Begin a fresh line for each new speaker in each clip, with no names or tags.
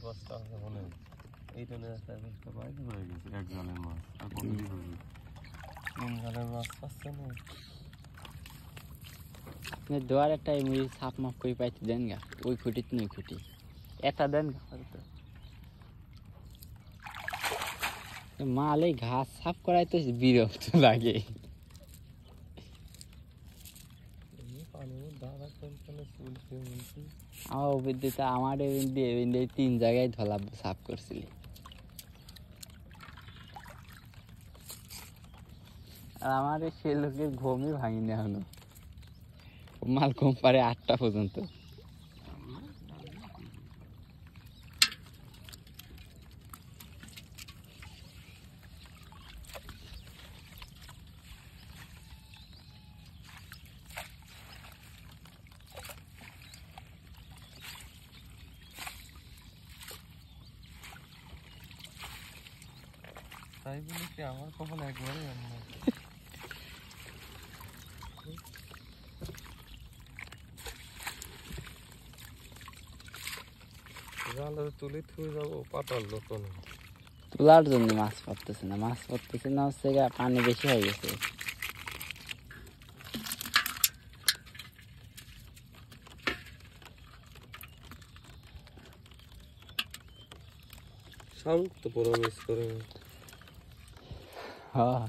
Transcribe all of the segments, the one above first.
কষ্ট আছে মনে এইটা নিয়ে একটা বাইক হয়ে গেছে এক জালের মাছ আর কতদিন হবে 3 জালের মাছ পাচ্ছে না
আপনি দুয়ারের টাইমে সাপ মাপ করে পাইতে দেন গা ওই খুঁটি নই খুঁটি এটা দেন গা মাল এই ঘাস সাফ করাইতে বিরক্ত লাগে আমার অভিজ্ঞতা আমার 3 জায়গায় ধলা সাফ করছিলি আর আমার সে লোকের ঘুমই ভাঙিনি এখনো মাল কম পারে 8টা পর্যন্ত
তাই বলে কি আমার কখন একবারে জালে তুলে থুয়ে যাবো পাতাল লোকন
তোলার জন্য মাছ পড়তেছে না হচ্ছে পানি বেশি হয়ে গেছে
শান্ত পুরো মিস করে
হ্যাঁ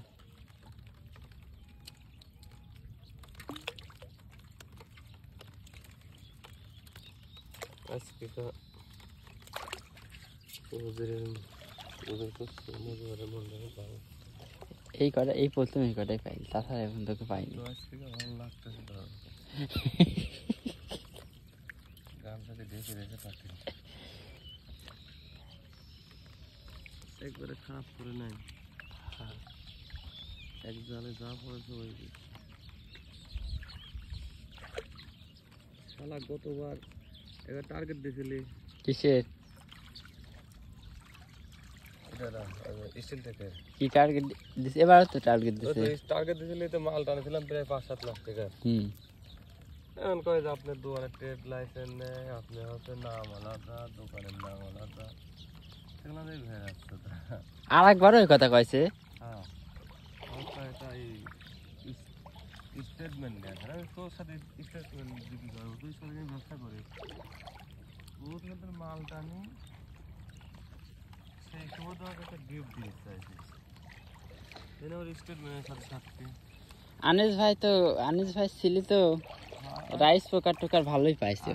আজকে তো
এই কটা এই প্রথম এই কটাই পাই তাছাড়া এখন তোকে পাইনি
ভালো লাগতেছে গামছাতে ঢেকে রেখে থাকি একবারে খারাপ করে নাই এক জালে যা পড়েছে ওই শালা গতবার এবার টার্গেট দিছিলি
কিসের
স্টিল থেকে
কি টার্গেট দিছে এবার তো টার্গেট দিছে
টার্গেট দিছিলি তো মাল টানছিলাম প্রায় 5-7 লাখ টাকা এখন কয় যে আপনার দুয়ারে ট্রেড লাইসেন্স নেই আপনি হচ্ছে নাম আলাদা দোকানের নাম আলাদা সেগুলো দিয়ে ঘুরে আসছে
আর একবার ওই কথা কইছে
হ্যাঁ এটা স্টেটমেন্ট দেয় আমি তোর সাথে স্টেটমেন্ট দিতে যাবো তুই সাথে ব্যবসা করে বহুত লোকের মাল টানি সেই সময় তোমাকে একটা গিফট দিতে চাইছিস এনে ওর স্টেটমেন্টের সাথে সাথে
আনিস ভাই ছিলি তো রাইস পোকার টোকার ভালোই পাইছে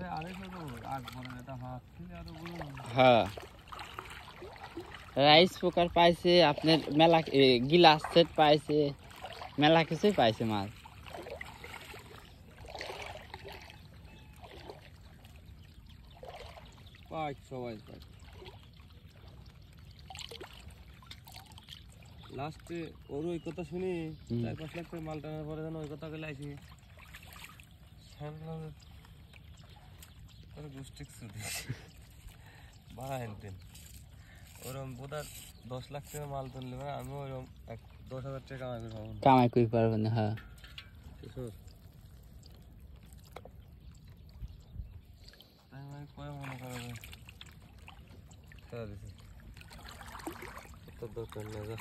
হ্যাঁ রাইস পোকার পাইছে আপনার মেলা গিলাস সেট পাইছে মেলা কিছুই পাইছে মাছ
সবাই লাস্টে ওর ওই কথা শুনি 4-5 লাখ টাকা মাল টানার পরে যেন ওই কথা গেলে আইসি গোষ্ঠী ভাড়া হেনতেন ওরকম বোধহয় 10 লাখ টাকা মাল তুললে মানে আমি ওরকম 10,000 টাকা
কামাই করে পারবো না হ্যাঁ
তাই আমি কয়ে মনে করবে ছেড়ে দিছি তোর দরকার নেই যা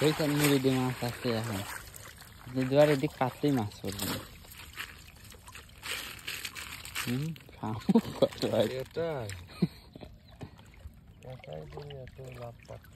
ওইখান মুড়ি মাছ আছে এখন দুয়ারের দিক পাততেই মাছ পড়বে
এটাই এত লাভ পাচ্ছে